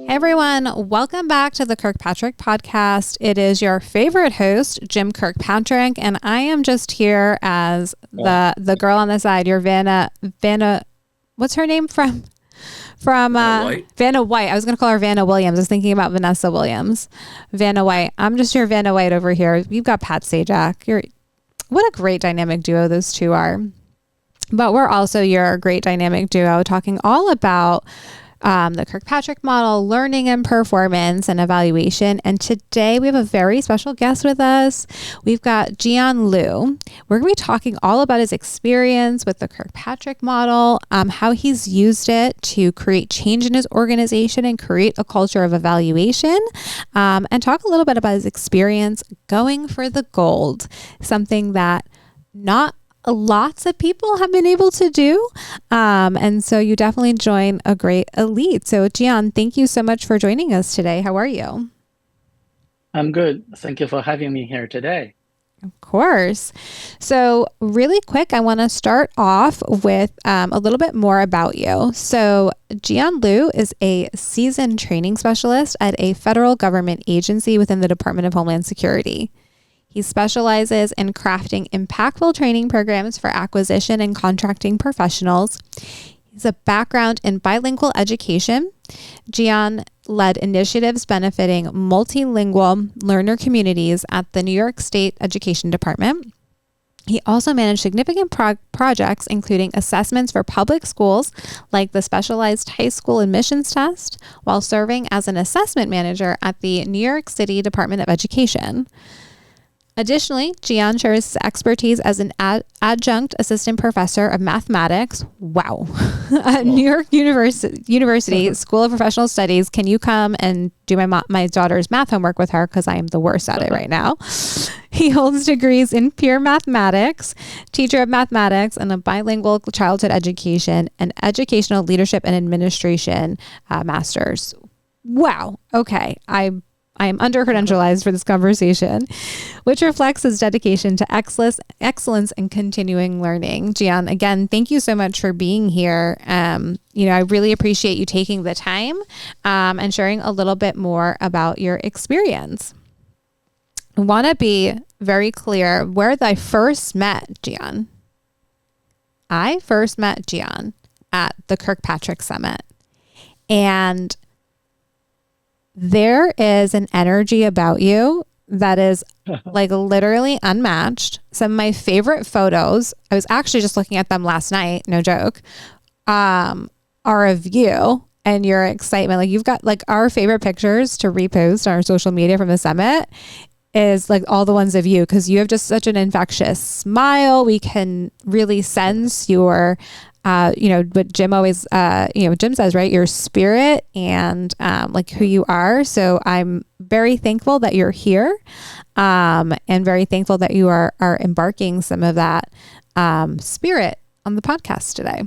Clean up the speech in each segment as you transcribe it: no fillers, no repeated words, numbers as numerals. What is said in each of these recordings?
Hey everyone, welcome back to the Kirkpatrick Podcast. It is your favorite host, Jim Kirkpatrick, and I am just here as the girl on the side. You're Vanna. What's her name from Vanna White. I was going to call her Vanna Williams. I was thinking about Vanessa Williams. Vanna White. I'm just your Vanna White over here. You've got Pat Sajak. What a great dynamic duo those two are. But we're also your great dynamic duo talking all about the Kirkpatrick Model, learning and performance and evaluation. And today we have a very special guest with us. We've got Jian Liu. We're going to be talking all about his experience with the Kirkpatrick Model, how he's used it to create change in his organization and create a culture of evaluation, and talk a little bit about his experience going for the gold, something that not lots of people have been able to do. And so you definitely join a great elite. So Jian, thank you so much for joining us today. How are you? I'm good. Thank you for having me here today. Of course. So really quick, I want to start off with a little bit more about you. So Jian Liu is a seasoned training specialist at a federal government agency within the Department of Homeland Security. He specializes in crafting impactful training programs for acquisition and contracting professionals. He's a background in bilingual education. Jian led initiatives benefiting multilingual learner communities at the New York State Education Department. He also managed significant projects, including assessments for public schools, like the specialized high school admissions test, while serving as an assessment manager at the New York City Department of Education. Additionally, Jian shares his expertise as an adjunct assistant professor of mathematics. Wow. At New York University School of Professional Studies. Can you come and do my daughter's math homework with her? Because I am the worst at it right now. He holds degrees in pure mathematics, teacher of mathematics, and a bilingual childhood education and educational leadership and administration master's. Wow. Okay. I am under-credentialized for this conversation, which reflects his dedication to excellence and continuing learning. Jian, again, thank you so much for being here. I really appreciate you taking the time and sharing a little bit more about your experience. I want to be very clear where I first met Jian. I first met Jian at the Kirkpatrick Summit, and there is an energy about you that is like literally unmatched. Some of my favorite photos, I was actually just looking at them last night, no joke, are of you and your excitement. Like you've got like our favorite pictures to repost on our social media from the summit is like all the ones of you, because you have just such an infectious smile. We can really sense your what Jim always, Jim says, right? Your spirit and like who you are. So I'm very thankful that you're here and very thankful that you are embarking some of that spirit on the podcast today.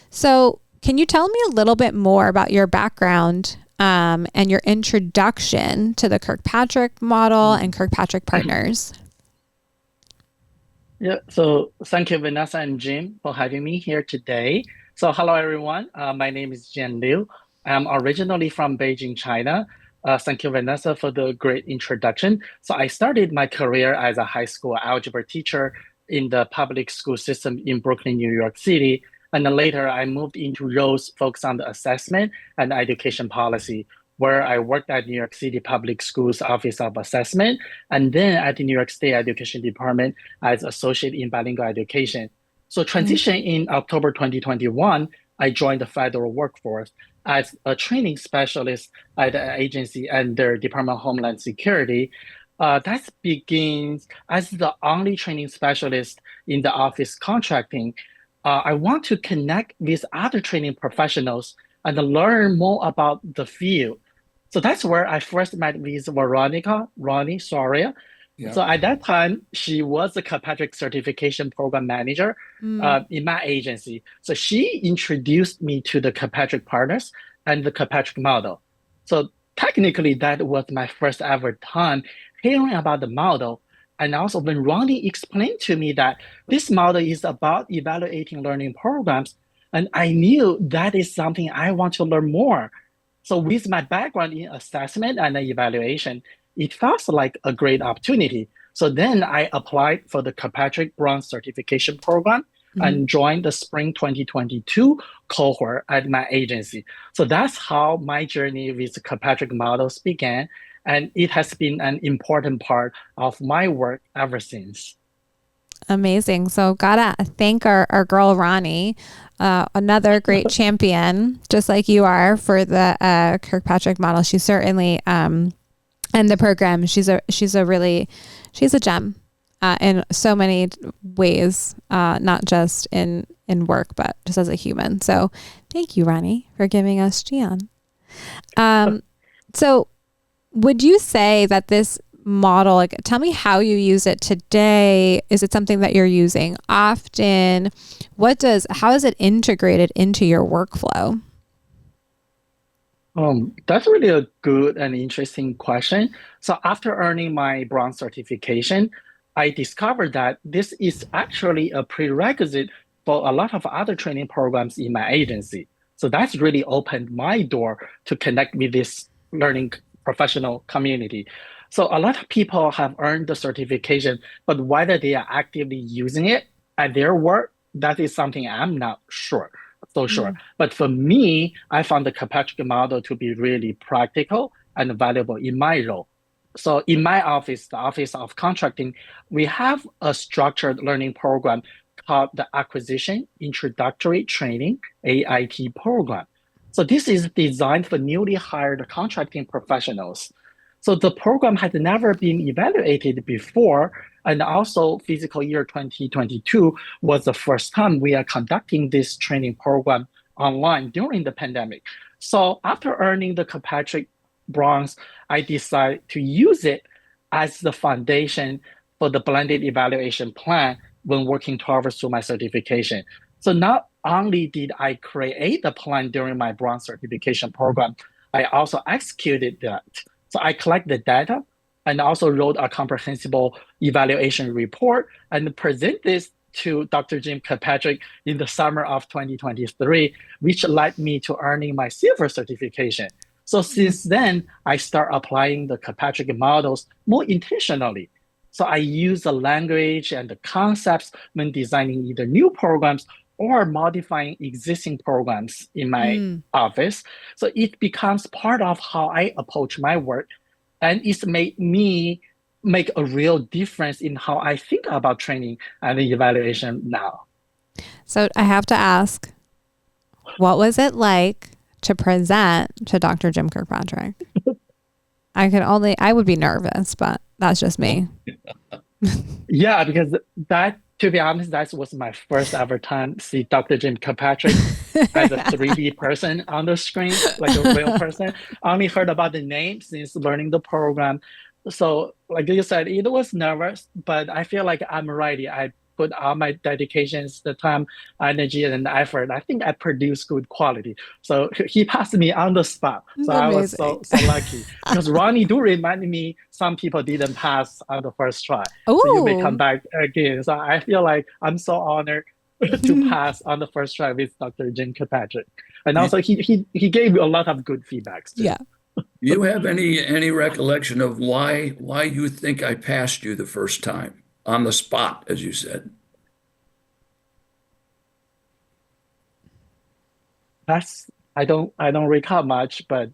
So can you tell me a little bit more about your background and your introduction to the Kirkpatrick Model and Kirkpatrick Partners? Yeah, so thank you, Vanessa and Jim, for having me here today. So hello, everyone. My name is Jian Liu. I'm originally from Beijing, China. Thank you, Vanessa, for the great introduction. So I started my career as a high school algebra teacher in the public school system in Brooklyn, New York City. And then later, I moved into roles focused on the assessment and education policy, where I worked at New York City Public Schools Office of Assessment, and then at the New York State Education Department as Associate in Bilingual Education. So transition in October 2021, I joined the federal workforce as a training specialist at the agency under Department of Homeland Security. That begins as the only training specialist in the office contracting. I want to connect with other training professionals and learn more about the field. So that's where I first met with Ronnie Soria. Yeah. So at that time, she was the Kirkpatrick Certification Program Manager in my agency. So she introduced me to the Kirkpatrick Partners and the Kirkpatrick Model. So technically, that was my first ever time hearing about the model. And also when Ronnie explained to me that this model is about evaluating learning programs, And I knew that is something I want to learn more. So with my background in assessment and evaluation, it felt like a great opportunity. So then I applied for the Kirkpatrick Bronze Certification Program Mhm. and joined the spring 2022 cohort at my agency. So that's how my journey with the Kirkpatrick models began. And it has been an important part of my work ever since. Amazing. So gotta thank our girl Ronnie, another great champion, just like you are for the Kirkpatrick model. She's certainly and the program. She's a gem in so many ways, not just in work, but just as a human. So thank you, Ronnie, for giving us Jian. So would you say that this model, like, tell me how you use it today? Is it something that you're using often? How is it integrated into your workflow? That's really a good and interesting question. So after earning my bronze certification, I discovered that this is actually a prerequisite for a lot of other training programs in my agency. So that's really opened my door to connect with this learning professional community. So a lot of people have earned the certification, but whether they are actively using it at their work, that is something I'm not sure. Mm. But for me, I found the Kirkpatrick model to be really practical and valuable in my role. So in my office, the Office of Contracting, we have a structured learning program called the Acquisition Introductory Training, AIT program. So this is designed for newly hired contracting professionals. So the program had never been evaluated before, and also fiscal year 2022 was the first time we are conducting this training program online during the pandemic. So after earning the Kirkpatrick Bronze, I decided to use it as the foundation for the blended evaluation plan when working towards my certification. So not only did I create the plan during my bronze certification program, I also executed that. So I collect the data and also wrote a comprehensible evaluation report and present this to Dr. Jim Kirkpatrick in the summer of 2023, which led me to earning my silver certification. So since then, I start applying the Kirkpatrick models more intentionally. So I use the language and the concepts when designing either new programs or modifying existing programs in my Mm. office. So it becomes part of how I approach my work, and it's made me make a real difference in how I think about training and evaluation now. So I have to ask, what was it like to present to Dr. Jim Kirkpatrick? I would be nervous, but that's just me. Yeah, because that, to be honest, that was my first ever time see Dr. Jim Kirkpatrick as a 3D person on the screen, like a real person. I only heard about the name since learning the program. So, like you said, it was nervous, but I feel like I'm ready. I put all my dedications, the time, energy, and effort. I think I produced good quality. So he passed me on the spot. So I was Amazing. so lucky because Ronnie do remind me some people didn't pass on the first try. So you may come Oh, back again. So I feel like I'm so honored to pass on the first try with Dr. Jim Kirkpatrick. And You, also he gave you a lot of good feedbacks too. yeah. you have any recollection of why you think I passed you the first time on the spot, as you said? That's I don't recall much, but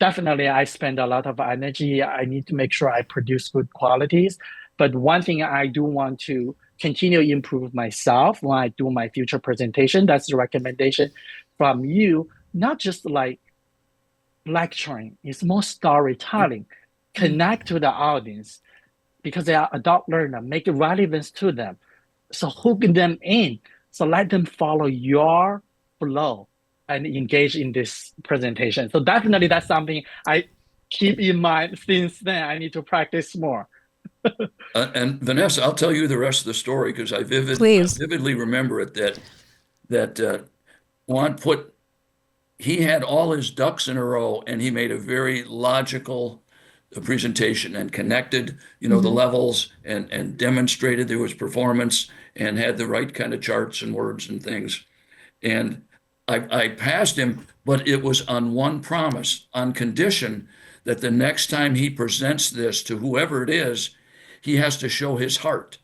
definitely I spend a lot of energy. I need to make sure I produce good qualities. But one thing I do want to continue to improve myself when I do my future presentation, that's the recommendation from you, not just like lecturing, it's more storytelling. Mm. Connect to the audience because they are adult learner, make it relevance to them. So hook them in. So let them follow your flow and engage in this presentation. So definitely that's something I keep in mind since then. I need to practice more. And Vanessa, I'll tell you the rest of the story because I Please. vividly remember it that Juan he had all his ducks in a row and he made a very logical presentation and connected, the Hmm. levels and demonstrated there was performance and had the right kind of charts and words and things. And I passed him, but it was on one promise, on condition that the next time he presents this to whoever it is, he has to show his heart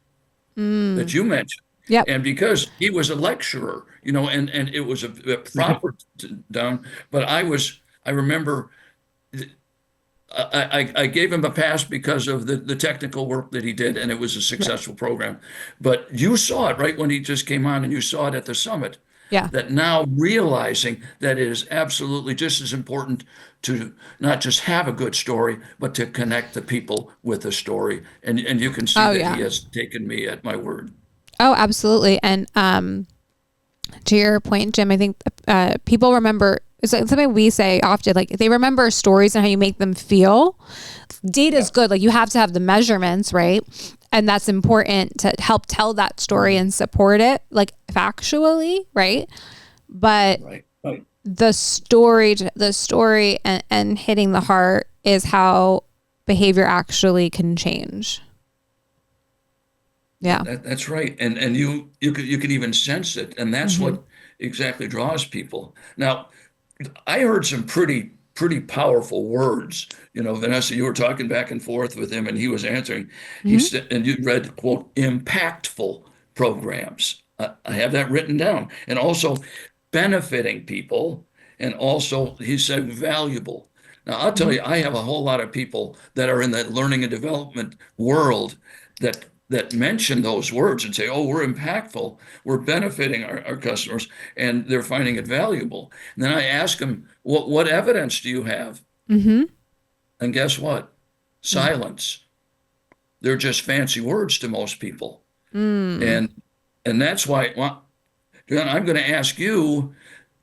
that you mentioned. Yep. And because he was a lecturer, and it was a proper down, but I remember I gave him a pass because of the technical work that he did, and it was a successful program. But you saw it right when he just came on, and you saw it at the summit. Yeah. That now realizing that it is absolutely just as important to not just have a good story, but to connect the people with the story. And you can see that he has taken me at my word. Oh, absolutely. And to your point, Jim, I think people remember, it's like something we say often, like they remember stories and how you make them feel. Data is good. Like you have to have the measurements, right? And that's important to help tell that story and support it, like factually, right? But the story and hitting the heart is how behavior actually can change. Yeah, that's right. And you can even sense it, and that's what exactly draws people. Now, I heard some pretty powerful words. Vanessa, you were talking back and forth with him, and he was answering. He said, and you read, quote, impactful programs. I have that written down, and also benefiting people, and also he said valuable. Now, I'll tell you, I have a whole lot of people that are in the learning and development world that mention those words and say, oh, we're impactful, we're benefiting our customers, and they're finding it valuable. And then I ask them, what evidence do you have? And guess what? Silence. They're just fancy words to most people. And that's why, John, I'm going to ask you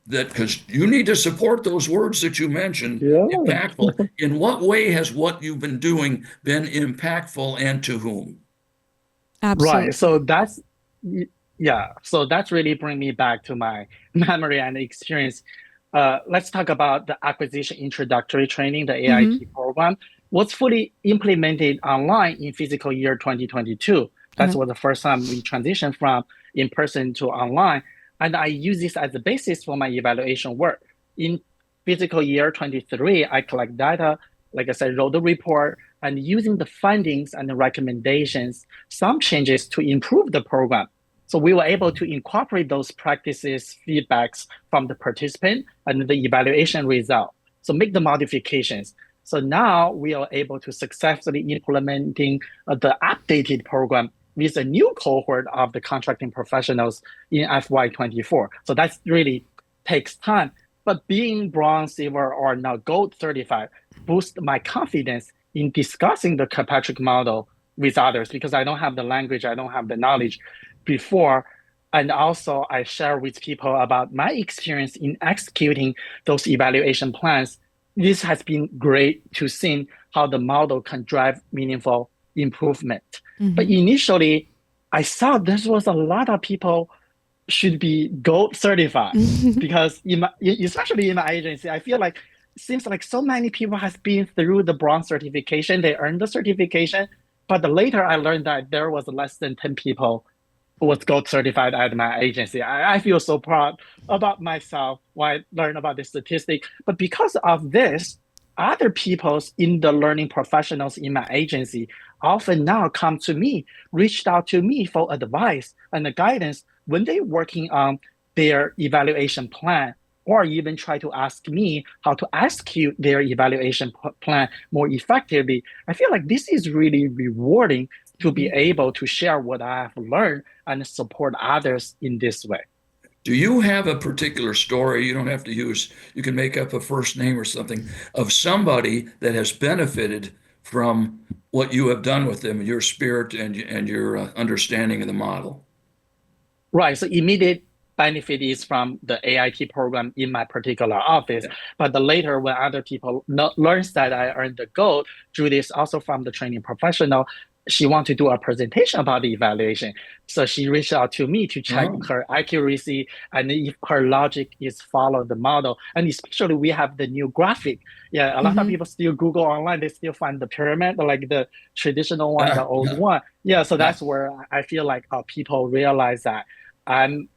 that, because you need to support those words that you mentioned, impactful. In what way has what you've been doing been impactful, and to whom? absolutely. Right. So that's really bring me back to my memory and experience. Let's talk about the acquisition introductory training, the AIT program, was fully implemented online in fiscal year 2022. That's was the first time we transitioned from in-person to online. And I use this as the basis for my evaluation work. In fiscal year 23, I collect data, like I said, wrote the report, and using the findings and the recommendations, some changes to improve the program. So we were able to incorporate those practices, feedbacks from the participant and the evaluation result. So make the modifications. So now we are able to successfully implementing the updated program with a new cohort of the contracting professionals in FY24. So that really takes time. But being bronze, silver, or now gold certified boosts my confidence in discussing the Kirkpatrick model with others, because I don't have the language, I don't have the knowledge before. And also I share with people about my experience in executing those evaluation plans. This has been great to see how the model can drive meaningful improvement. But initially, I saw there was a lot of people should be gold certified because especially in my agency, I feel like it seems like so many people has been through the bronze certification, they earned the certification, but later I learned that there was less than 10 people who was gold certified at my agency. I feel so proud about myself when I learned about this statistic. But because of this, other people's in the learning professionals in my agency often now come to me, reached out to me for advice and the guidance when they're working on their evaluation plan, or even try to ask me how to execute their evaluation plan more effectively. I feel like this is really rewarding to be able to share what I have learned and support others in this way. Do you have a particular story? You don't have to use, you can make up a first name or something, of somebody that has benefited from what you have done with them, your spirit and your understanding of the model? Right. So immediate benefit is from the AIT program in my particular office. Yeah. But later, when other people learns that I earned the gold, Judy is also from the training professional. She wanted to do a presentation about the evaluation. So she reached out to me to check her accuracy and if her logic is follow the model. And especially we have the new graphic. Yeah, a lot of people still Google online, they still find the pyramid, like the traditional one, the old one. Yeah, so that's where I feel like people realize that I'm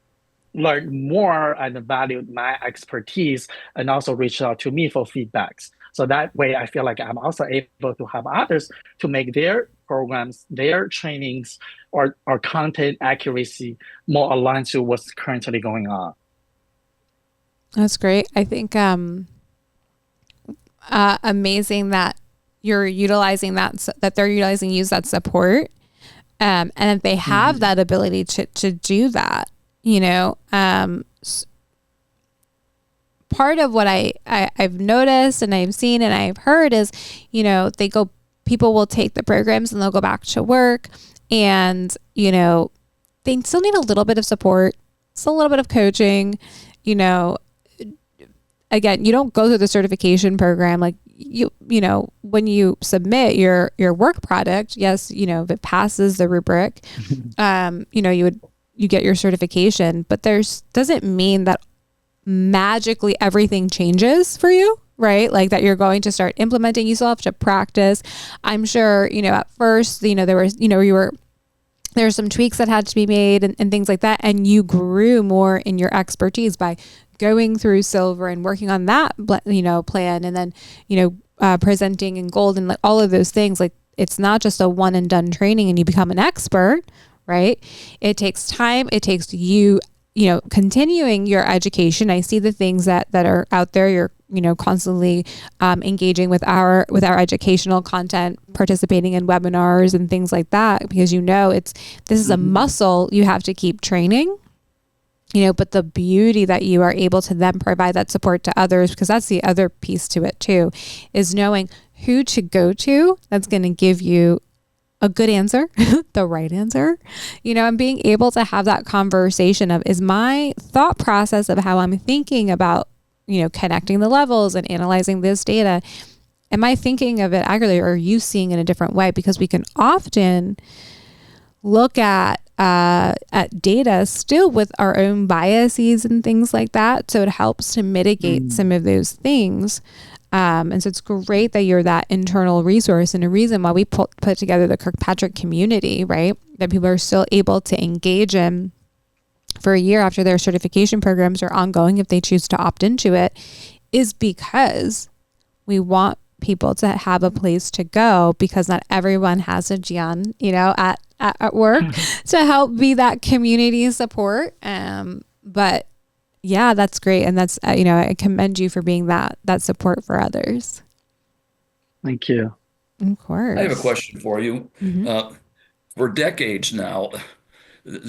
learned more and valued my expertise and also reached out to me for feedbacks. So that way, I feel like I'm also able to help others to make their programs, their trainings, or content accuracy more aligned to what's currently going on. That's great. I think amazing that you're utilizing that they're utilizing use that support, and that they have that ability to do that. Part of what I've noticed and I've seen and I've heard is, people will take the programs and they'll go back to work, and, they still need a little bit of support, still a little bit of coaching. Again, you don't go through the certification program. Like when you submit your work product, yes, if it passes the rubric, you get your certification, but doesn't mean that magically everything changes for you, right? Like that you're going to start implementing. You still have to practice. I'm sure, at first, there's some tweaks that had to be made and things like that. And you grew more in your expertise by going through silver and working on that, plan, and then, presenting in gold and like all of those things. Like it's not just a one and done training and you become an expert, right? It takes time. It takes you, continuing your education. I see the things that are out there. You're, constantly engaging with our educational content, participating in webinars and things like that, because this is a muscle you have to keep training. But the beauty that you are able to then provide that support to others, because that's the other piece to it too, is knowing who to go to that's going to give you a good answer, the right answer, and being able to have that conversation of, is my thought process of how I'm thinking about, connecting the levels and analyzing this data, am I thinking of it accurately, or are you seeing it in a different way? Because we can often look at data still with our own biases and things like that. So it helps to mitigate some of those things. And so it's great that you're that internal resource, and a reason why we put together the Kirkpatrick community, right? That people are still able to engage in for a year after their certification programs are ongoing, if they choose to opt into it, is because we want people to have a place to go, because not everyone has a Jian, at work to help be that community support. But yeah, that's great. And that's, I commend you for being that support for others. Thank you. Of course. I have a question for you. For decades now,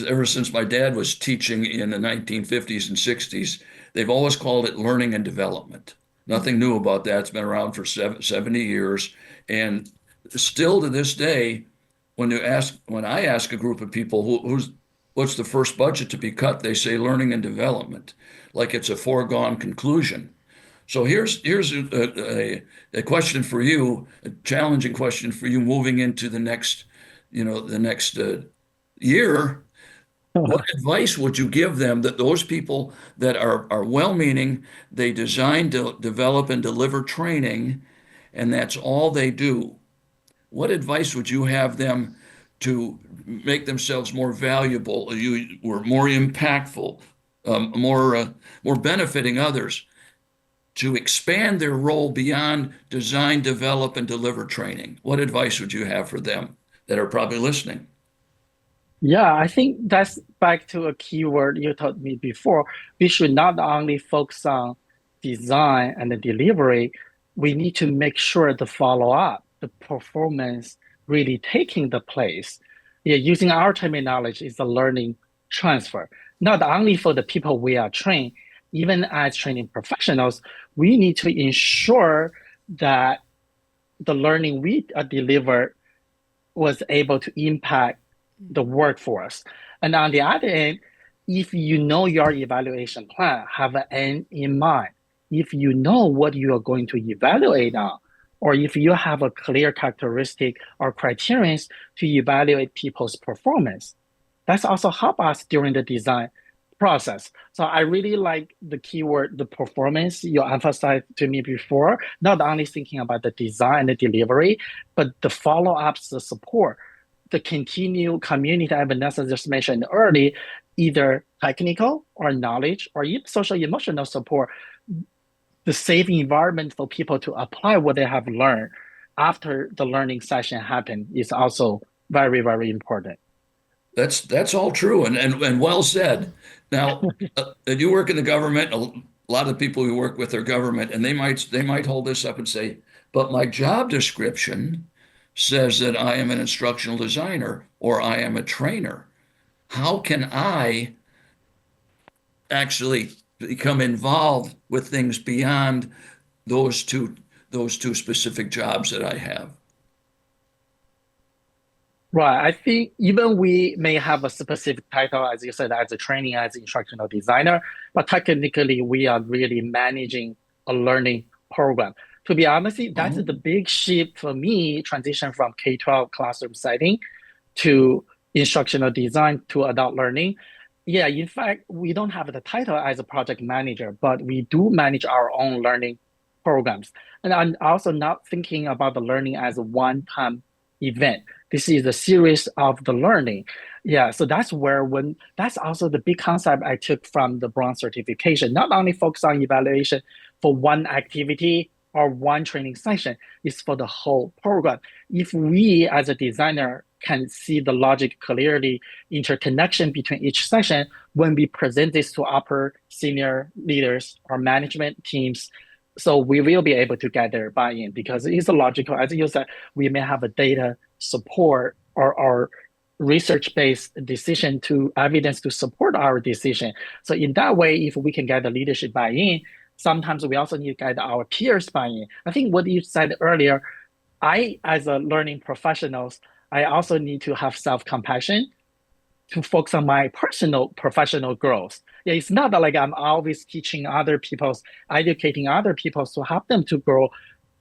ever since my dad was teaching in the 1950s and 60s, they've always called it learning and development. Nothing new about that. It's been around for 70 years. And still to this day, when I ask a group of people what's the first budget to be cut, they say learning and development, like it's a foregone conclusion. So here's a question for you, a challenging question for you moving into the next year. What advice would you give them, that those people that are well-meaning, they design, develop, and deliver training, and that's all they do? What advice would you have them to make themselves more valuable, or more impactful, more benefiting others, to expand their role beyond design, develop, and deliver training? What advice would you have for them that are probably listening? Yeah, I think that's back to a keyword you told me before. We should not only focus on design and the delivery, we need to make sure the follow-up, the performance really taking the place. Yeah, using our terminology is the learning transfer, not only for the people we are trained, even as training professionals, we need to ensure that the learning we deliver was able to impact the workforce. And on the other end, if you know your evaluation plan, have an end in mind. If you know what you are going to evaluate on, or if you have a clear characteristic or criterion to evaluate people's performance, that's also help us during the design process. So I really like the keyword, the performance you emphasized to me before, not only thinking about the design and the delivery, but the follow-ups, the support, the continued community that Vanessa just mentioned early, either technical or knowledge or even social emotional support, the safe environment for people to apply what they have learned after the learning session happened is also very, very important. That's all true and well said. Now, you work in the government. A lot of people we work with are government, and they might hold this up and say, "But my job description says that I am an instructional designer or I am a trainer. How can I actually become involved with things beyond those two specific jobs that I have?" Right. I think even we may have a specific title, as you said, as a training, as an instructional designer, but technically we are really managing a learning program. To be honest, that's Oh, the big shift for me, transition from K-12 classroom setting to instructional design to adult learning. Yeah, in fact, we don't have the title as a project manager, but we do manage our own learning programs. And I'm also not thinking about the learning as a one-time event. This is a series of the learning. Yeah, so that's also the big concept I took from the bronze certification. Not only focus on evaluation for one activity or one training session, it's for the whole program. If we as a designer can see the logic clearly, interconnection between each session, when we present this to upper senior leaders or management teams, so we will be able to get their buy-in because it's a logical, as you said, we may have a data support or research-based decision to evidence to support our decision. So in that way, if we can get the leadership buy-in, sometimes we also need to get our peers buy-in. I think what you said earlier, as a learning professionals, I also need to have self-compassion to focus on my personal professional growth. Yeah, it's not like I'm always teaching other people's, educating other people to help them to grow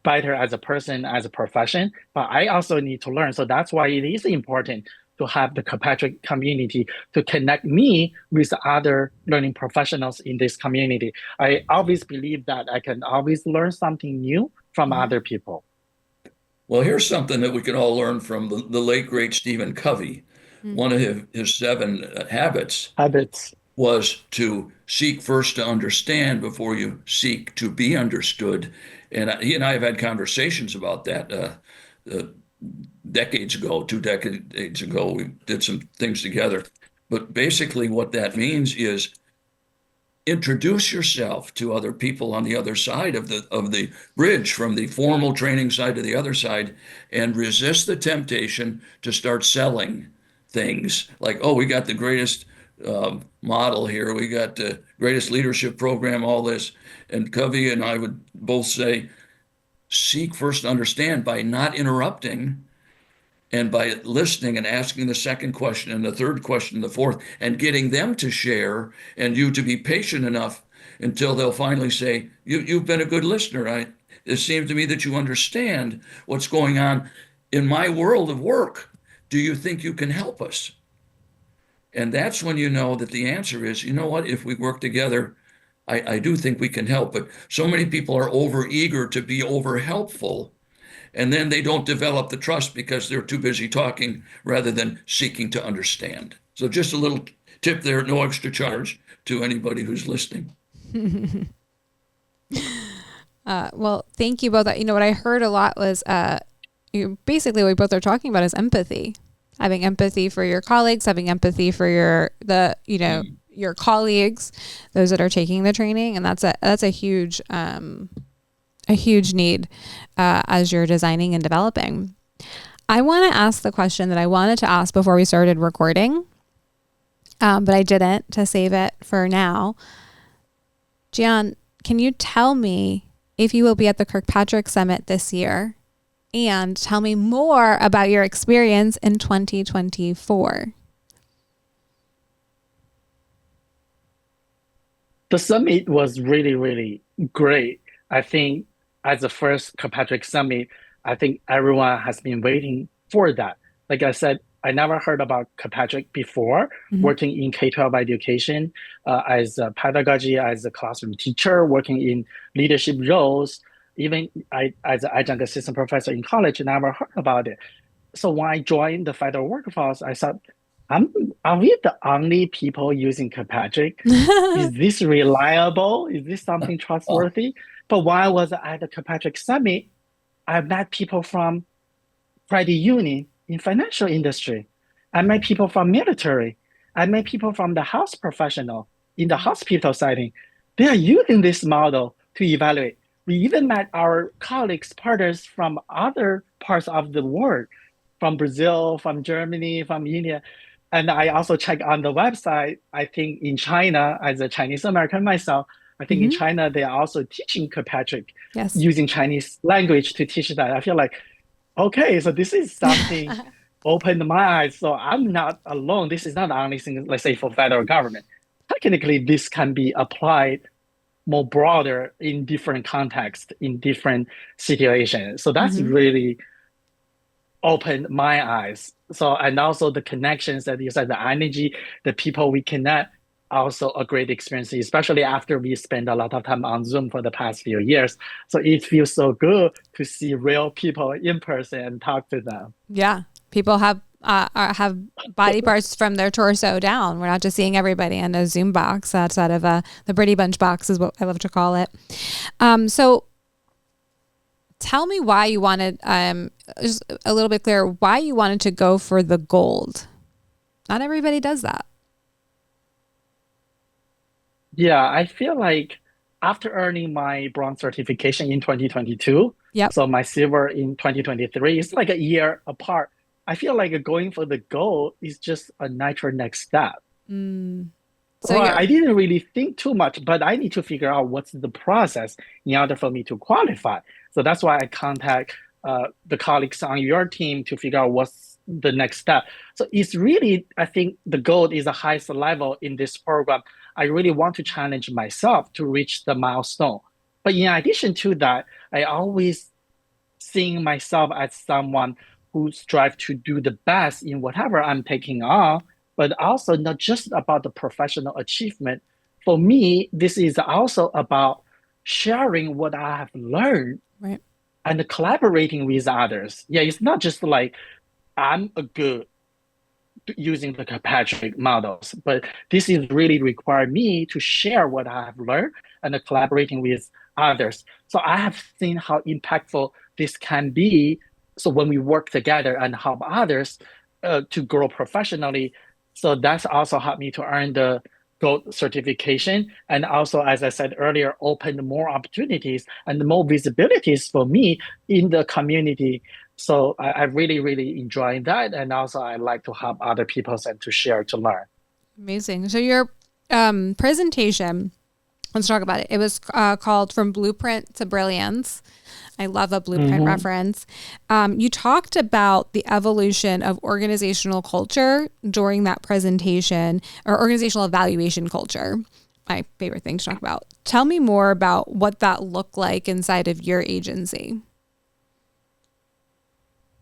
better as a person, as a profession, but I also need to learn. So that's why it is important to have the Kirkpatrick community to connect me with other learning professionals in this community. I always believe that I can always learn something new from other people. well, here's something that we can all learn from the late great Stephen Covey. One of his seven habits Habits. was to seek first to understand before you seek to be understood. And he and I have had conversations about that decades ago, 2 decades ago. We did some things together. But basically, what that means is introduce yourself to other people on the other side of the bridge, from the formal training side to the other side, and resist the temptation to start selling things like, oh, we got the greatest model here, we got the greatest leadership program, all this. And Covey and I would both say, seek first to understand by not interrupting and by listening and asking the second question and the third question and the fourth, and getting them to share, and you to be patient enough until they'll finally say, you've been a good listener. It seems to me that you understand what's going on in my world of work. Do you think you can help us? And that's when you know that the answer is, you know what, if we work together, I do think we can help. But so many people are over eager to be over helpful, and then they don't develop the trust because they're too busy talking rather than seeking to understand. So just a little tip there, no extra charge to anybody who's listening. Well, thank you both. You know, what I heard a lot was basically what we both are talking about is empathy. Having empathy for your colleagues, having empathy for your colleagues, those that are taking the training, and that's a huge need as you're designing and developing. I want to ask the question that I wanted to ask before we started recording, but I didn't, to save it for now. Jian, can you tell me if you will be at the Kirkpatrick Summit this year? And tell me more about your experience in 2024. The summit was really, really great. I think as the first Kirkpatrick Summit, I think everyone has been waiting for that. Like I said, I never heard about Kirkpatrick before, working in K-12 education, as a pedagogy, as a classroom teacher, working in leadership roles. Even as an adjunct assistant professor in college, never heard about it. So when I joined the federal workforce, I thought, Are we the only people using Kirkpatrick? Is this reliable? Is this something Oh, trustworthy? But while I was at the Kirkpatrick Summit, I met people from credit union in financial industry. I met people from military. I met people from the health professional in the hospital setting. They are using this model to evaluate. We even met our colleagues, partners from other parts of the world, from Brazil, from Germany, from India. And I also check on the website. I think in China, as a Chinese American myself, I think in Hmm. China, they are also teaching Kirkpatrick Yes. using Chinese language to teach that. I feel like, okay, so this is something opened my eyes. So I'm not alone. This is not the only thing, let's say, for federal government. Technically, this can be applied more broader in different contexts, in different situations. So that's Hmm. really opened my eyes. So, and also the connections that you said, the energy, the people we connect, also a great experience, especially after we spend a lot of time on Zoom for the past few years. So it feels so good to see real people in person and talk to them. Yeah. People have body parts from their torso down. We're not just seeing everybody in a Zoom box outside of the Brady Bunch box is what I love to call it. So tell me why you wanted, just a little bit clearer, why you wanted to go for the gold. Not everybody does that. Yeah, I feel like after earning my bronze certification in 2022, Yep. so my silver in 2023, it's like a year apart. I feel like going for the gold is just a natural next step. Mm. So So I you're, didn't really think too much, but I need to figure out what's the process in order for me to qualify. So that's why I contact the colleagues on your team to figure out what's the next step. So it's really, I think the goal is the highest level in this program. I really want to challenge myself to reach the milestone. But in addition to that, I always seeing myself as someone who strive to do the best in whatever I'm taking on, but also not just about the professional achievement. For me, this is also about sharing what I have learned right. and collaborating with others. Yeah, it's not just like I'm a good using the Kirkpatrick models, but this is really require me to share what I have learned and collaborating with others. So I have seen how impactful this can be. So when we work together and help others to grow professionally, so that's also helped me to earn the gold certification. And also, as I said earlier, open more opportunities and more visibilities for me in the community. So I really, really enjoy that. And also I like to help other people and to share, to learn. Amazing. So your presentation, let's talk about it. It was called From Blueprint to Brilliance. I love a blueprint Mm-hmm. reference. You talked about the evolution of organizational culture during that presentation, or organizational evaluation culture. My favorite thing to talk about. Tell me more about what that looked like inside of your agency.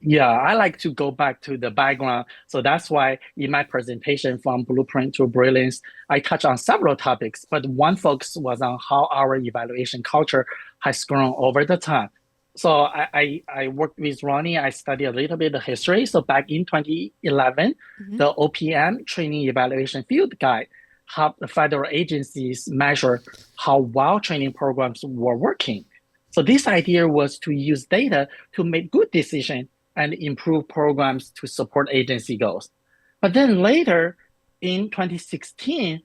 Yeah, I like to go back to the background. So that's why in my presentation from Blueprint to Brilliance, I touch on several topics, but one focus was on how our evaluation culture has grown over the time. So I worked with Ronnie. I studied a little bit of history. So back in 2011, Mm-hmm. the OPM Training Evaluation Field Guide helped the federal agencies measure how well training programs were working. So this idea was to use data to make good decisions and improve programs to support agency goals. But then later in 2016,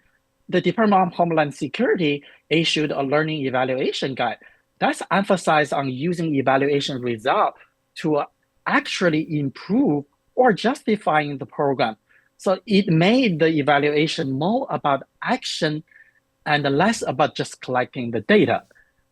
the Department of Homeland Security issued a learning evaluation guide that's emphasized on using evaluation results to actually improve or justifying the program. So it made the evaluation more about action and less about just collecting the data.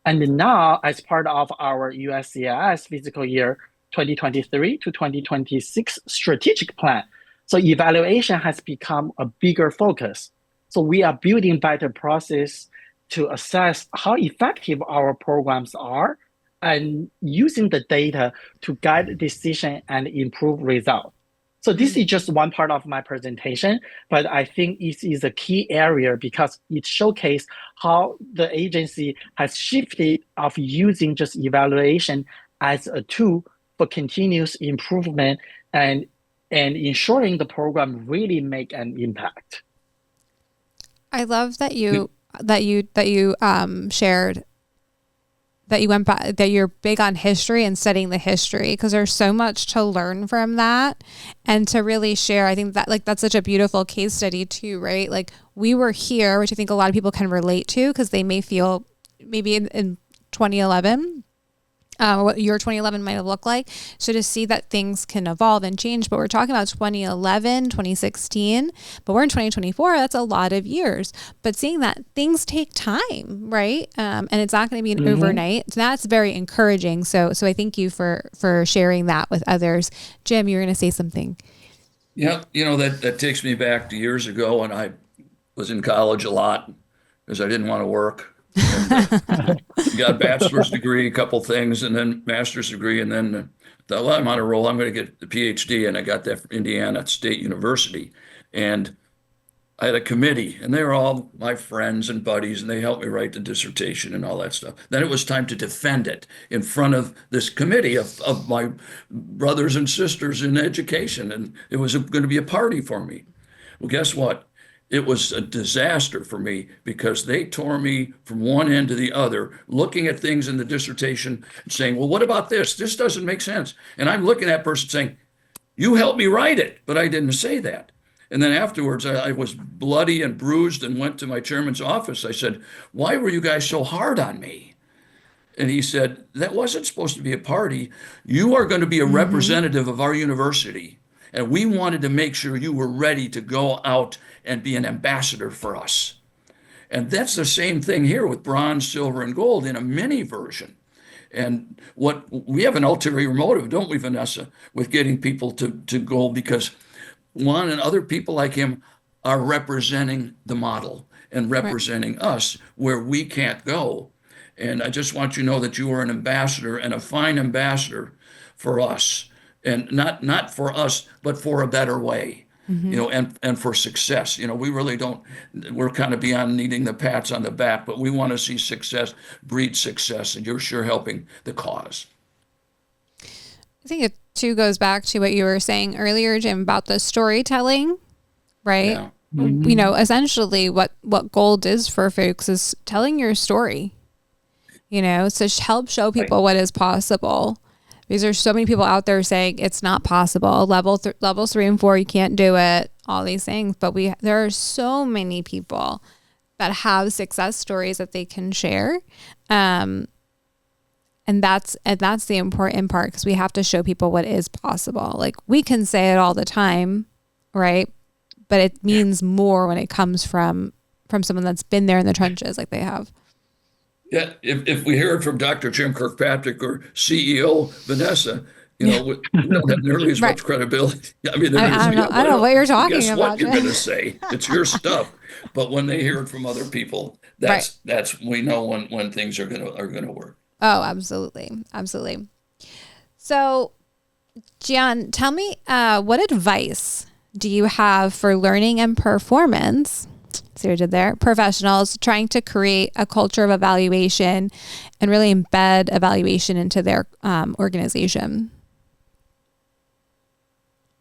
And now, as part of our USCIS fiscal year 2023 to 2026 strategic plan, so evaluation has become a bigger focus. So we are building better process to assess how effective our programs are and using the data to guide decision and improve results. So this is just one part of my presentation, but I think it is a key area because it showcases how the agency has shifted of using just evaluation as a tool for continuous improvement and and ensuring the program really make an impact. I love that you shared that you went back, that you're big on history and studying the history, because there's so much to learn from that and to really share. I think that that's such a beautiful case study too, right? Like, we were here, which I think a lot of people can relate to, because they may feel maybe in 2011, what your 2011 might have looked like. So to see that things can evolve and change, but we're talking about 2011, 2016, but we're in 2024. That's a lot of years. But seeing that things take time, right? And it's not going to be an overnight. So that's very encouraging. So I thank you for sharing that with others. Jim, you're going to say something. Yeah, that takes me back to years ago when I was in college a lot because I didn't want to work. And, got a bachelor's degree, a couple things, and then master's degree, and then thought, well, I'm on a roll. I'm going to get the PhD, and I got that from Indiana State University. And I had a committee, and they were all my friends and buddies, and they helped me write the dissertation and all that stuff. Then it was time to defend it in front of this committee of my brothers and sisters in education, and it was going to be a party for me. Well, guess what? It was a disaster for me because they tore me from one end to the other, looking at things in the dissertation and saying, well, what about this? This doesn't make sense. And I'm looking at that person saying, you helped me write it, but I didn't say that. And then afterwards, I was bloody and bruised and went to my chairman's office. I said, why were you guys so hard on me? And he said, that wasn't supposed to be a party. You are going to be a representative of our university. And we wanted to make sure you were ready to go out and be an ambassador for us. And that's the same thing here with bronze, silver, and gold in a mini version. And what we have an ulterior motive, don't we, Vanessa, with getting people to gold, because Juan and other people like him are representing the model and representing us where we can't go. And I just want you to know that you are an ambassador, and a fine ambassador for us. And not for us, but for a better way, and for success. We really don't, we're kind of beyond needing the pats on the back, but we want to see success breed success, and you're sure helping the cause. I think it too goes back to what you were saying earlier, Jim, about the storytelling, right? Yeah. Essentially what gold is for folks is telling your story, to help show people what is possible. Because there's so many people out there saying it's not possible. Levels 3 and 4, you can't do it. All these things, but there are so many people that have success stories that they can share, and that's the important part, because we have to show people what is possible. Like, we can say it all the time, right? But it means more when it comes from someone that's been there in the trenches, like they have. Yeah, if we hear it from Dr. Jim Kirkpatrick or CEO Vanessa, we don't have nearly as much credibility. I mean, I don't know what you're talking guess about. What you're going to say? It's your stuff. But when they hear it from other people, that's we know when things are going to work. Oh, absolutely, absolutely. So, Jian, tell me, what advice do you have for learning and performance? See what I did there? Professionals trying to create a culture of evaluation and really embed evaluation into their organization.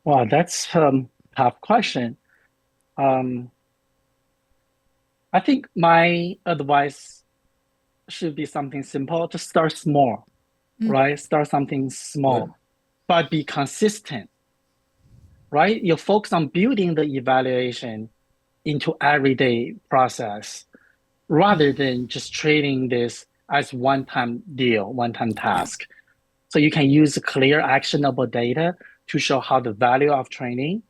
Wow, that's a tough question. I think my advice should be something simple. Just start small, right? Start something small, but be consistent, right? You focus on building the evaluation into everyday process rather than just treating this as one-time deal, one-time task. So you can use clear, actionable data to show how the value of training,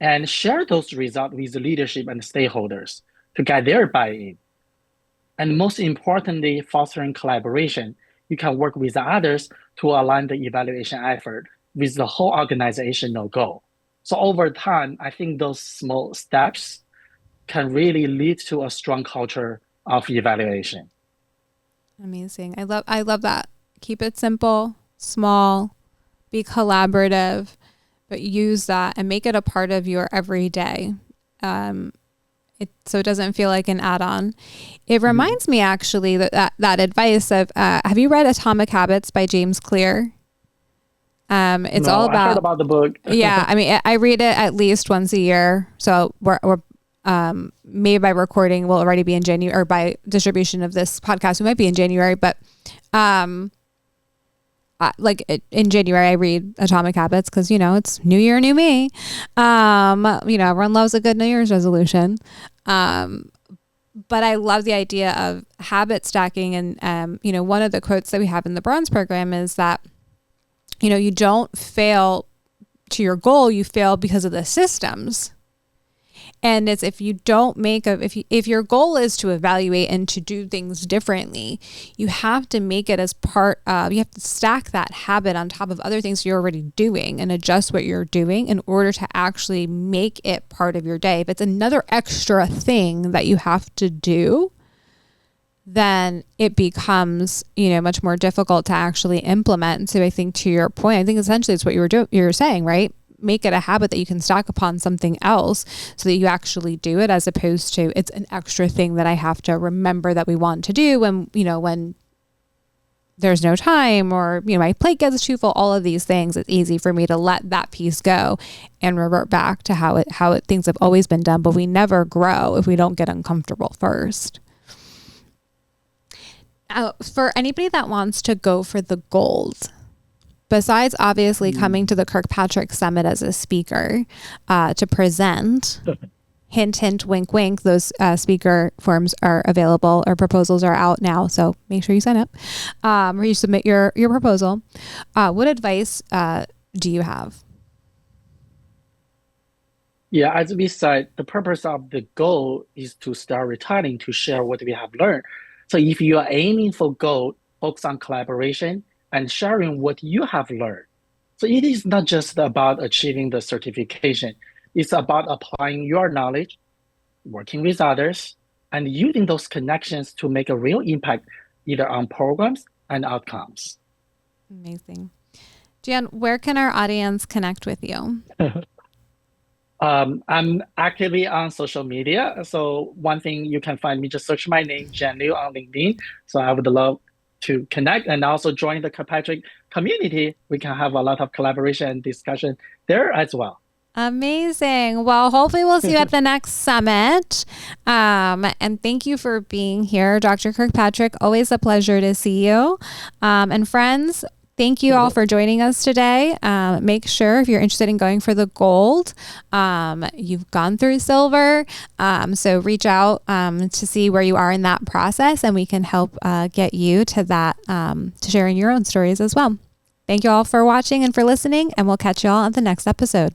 and share those results with the leadership and stakeholders to get their buy-in. And most importantly, fostering collaboration. You can work with others to align the evaluation effort with the whole organizational goal. So over time, I think those small steps can really lead to a strong culture of evaluation. Amazing. I love that. Keep it simple, small, be collaborative, but use that and make it a part of your everyday. So it doesn't feel like an add-on. It reminds me actually that advice of, have you read Atomic Habits by James Clear? It's No, all I heard about, about the book. yeah, I mean, I read it at least once a year. So we're maybe by recording, we'll already be in January, or by distribution of this podcast, we might be in January, but in January, I read Atomic Habits because, it's New Year, new me. Everyone loves a good New Year's resolution. But I love the idea of habit stacking. And, one of the quotes that we have in the Bronze program is that, you don't fail to your goal, you fail because of the systems. And it's if you don't if your goal is to evaluate and to do things differently, you have to make it as part of, you have to stack that habit on top of other things you're already doing and adjust what you're doing in order to actually make it part of your day. If it's another extra thing that you have to do, then it becomes, much more difficult to actually implement. And so I think to your point, I think essentially it's what you're saying, right? Make it a habit that you can stack upon something else so that you actually do it, as opposed to it's an extra thing that I have to remember that we want to do when there's no time, or, my plate gets too full, all of these things. It's easy for me to let that piece go and revert back to how things have always been done, but we never grow if we don't get uncomfortable first. For anybody that wants to go for the gold, besides obviously coming to the Kirkpatrick Summit as a speaker to present, hint, hint, wink, wink, those speaker forms are available, or proposals are out now. So make sure you sign up or you submit your proposal. What advice do you have? Yeah, as we said, the purpose of the goal is to start retiring, to share what we have learned. So if you are aiming for gold, focus on collaboration and sharing what you have learned. So it is not just about achieving the certification. It's about applying your knowledge, working with others, and using those connections to make a real impact, either on programs and outcomes. Amazing. Jian, where can our audience connect with you? I'm actively on social media. So one thing you can find me, just search my name, Jian Liu, on LinkedIn. So I would love to connect and also join the Kirkpatrick community. We can have a lot of collaboration and discussion there as well. Amazing. Well, hopefully we'll see you at the next summit. And thank you for being here, Dr. Kirkpatrick. Always a pleasure to see you. And friends, thank you all for joining us today. Make sure if you're interested in going for the gold, you've gone through silver. So reach out to see where you are in that process, and we can help get you to that, to sharing your own stories as well. Thank you all for watching and for listening, and we'll catch you all on the next episode.